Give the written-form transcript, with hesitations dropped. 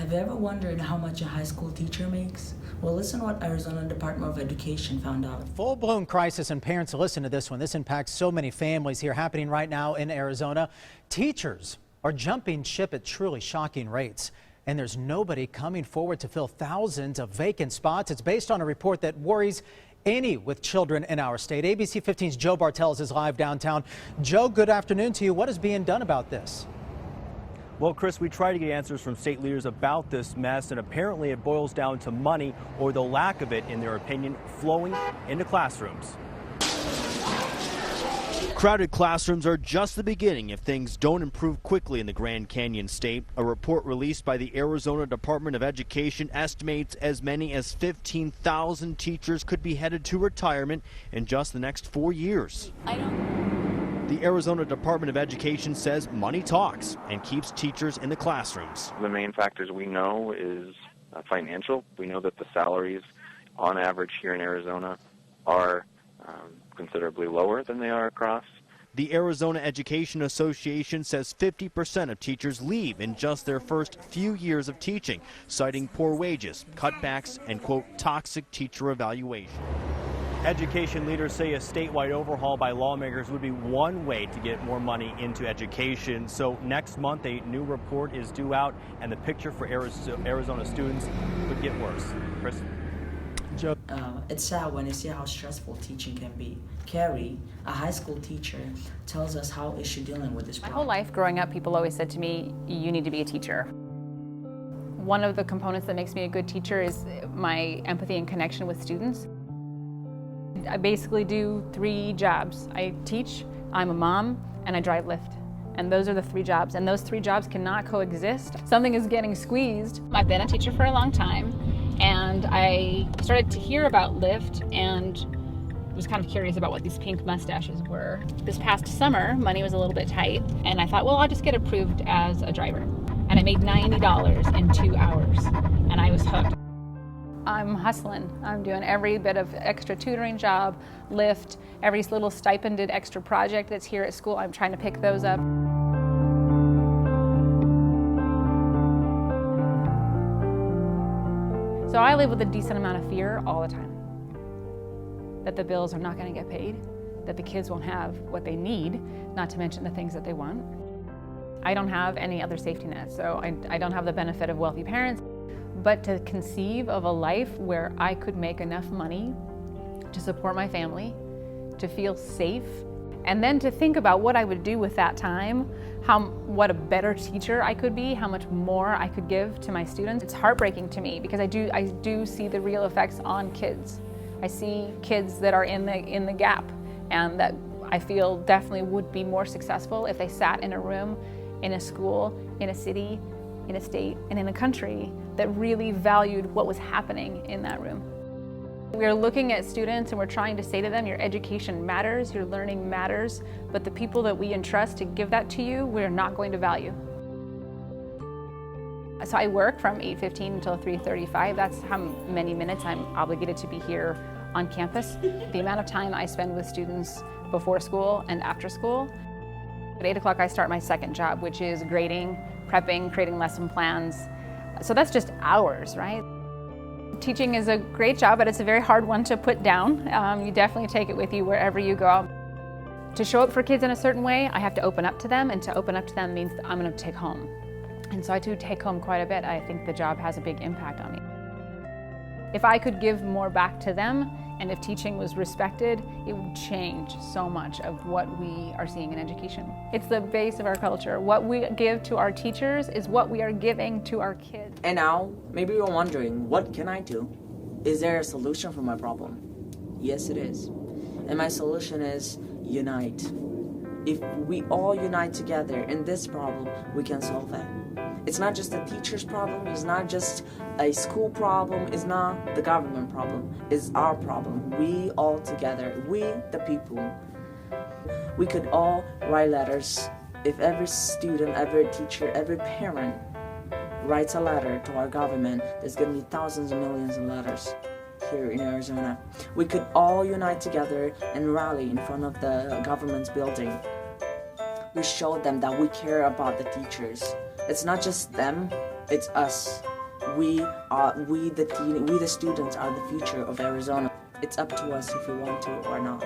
Have you ever wondered how much a high school teacher makes? Well, listen to what Arizona Department of Education found out. Full-blown crisis, and parents, listen to this one. This impacts so many families here, happening right now in Arizona. Teachers are jumping ship at truly shocking rates, and there's nobody coming forward to fill thousands of vacant spots. It's based on a report that worries any with children in our state. ABC 15's Joe Bartels is live downtown. Joe, good afternoon to you. What is being done about this? Well, Chris, we try to get answers from state leaders about this mess, and apparently it boils down to money, or the lack of it, in their opinion, flowing into classrooms. Crowded classrooms are just the beginning if things don't improve quickly in the Grand Canyon State. A report released by the Arizona Department of Education estimates as many as 15,000 teachers could be headed to retirement in just the next 4 years. The Arizona Department of Education says money talks and keeps teachers in the classrooms. The main factors we know is financial. We know that the salaries on average here in Arizona are considerably lower than they are across. The Arizona Education Association says 50% of teachers leave in just their first few years of teaching, citing poor wages, cutbacks, and, quote, toxic teacher evaluation. Education leaders say a statewide overhaul by lawmakers would be one way to get more money into education. So next month, a new report is due out, and the picture for Arizona students could get worse. Chris? Joe. It's sad when you see how stressful teaching can be. Carrie, a high school teacher, tells us how is she dealing with this problem. My whole life growing up, people always said to me, you need to be a teacher. One of the components that makes me a good teacher is my empathy and connection with students. I basically do 3 jobs. I teach, I'm a mom, and I drive Lyft. And those are the 3 jobs, and those 3 jobs cannot coexist. Something is getting squeezed. I've been a teacher for a long time, and I started to hear about Lyft and was kind of curious about what these pink mustaches were. This past summer, money was a little bit tight, and I thought, well, I'll just get approved as a driver. And I made $90 in 2 hours, and I was hooked. I'm hustling. I'm doing every bit of extra tutoring job, Lyft, every little stipended extra project that's here at school. I'm trying to pick those up. So I live with a decent amount of fear all the time. That the bills are not going to get paid, that the kids won't have what they need, not to mention the things that they want. I don't have any other safety net, so I don't have the benefit of wealthy parents. But to conceive of a life where I could make enough money to support my family, to feel safe, and then to think about what I would do with that time, what a better teacher I could be, how much more I could give to my students. It's heartbreaking to me because I do see the real effects on kids. I see kids that are in the gap, and that I feel definitely would be more successful if they sat in a room, in a school, in a city, in a state, and in a country that really valued what was happening in that room. We're looking at students and we're trying to say to them, your education matters, your learning matters, but the people that we entrust to give that to you, we're not going to value. So I work from 8:15 until 3:35. That's how many minutes I'm obligated to be here on campus. The amount of time I spend with students before school and after school. At 8 o'clock I start my second job, which is grading, prepping, creating lesson plans. So that's just hours, right? Teaching is a great job, but it's a very hard one to put down. You definitely take it with you wherever you go. To show up for kids in a certain way, I have to open up to them, and to open up to them means that I'm going to take home. And so I do take home quite a bit. I think the job has a big impact on me. If I could give more back to them, and if teaching was respected, it would change so much of what we are seeing in education. It's the base of our culture. What we give to our teachers is what we are giving to our kids. And now, maybe you're wondering, what can I do? Is there a solution for my problem? Yes, it is. And my solution is unite. If we all unite together in this problem, we can solve it. It's not just a teacher's problem, it's not just a school problem, it's not the government problem, it's our problem. We all together, we the people. We could all write letters. If every student, every teacher, every parent writes a letter to our government, there's going to be thousands and millions of letters here in Arizona. We could all unite together and rally in front of the government's building. We show them that we care about the teachers. It's not just them, it's us. We the students are the future of Arizona. It's up to us if we want to or not.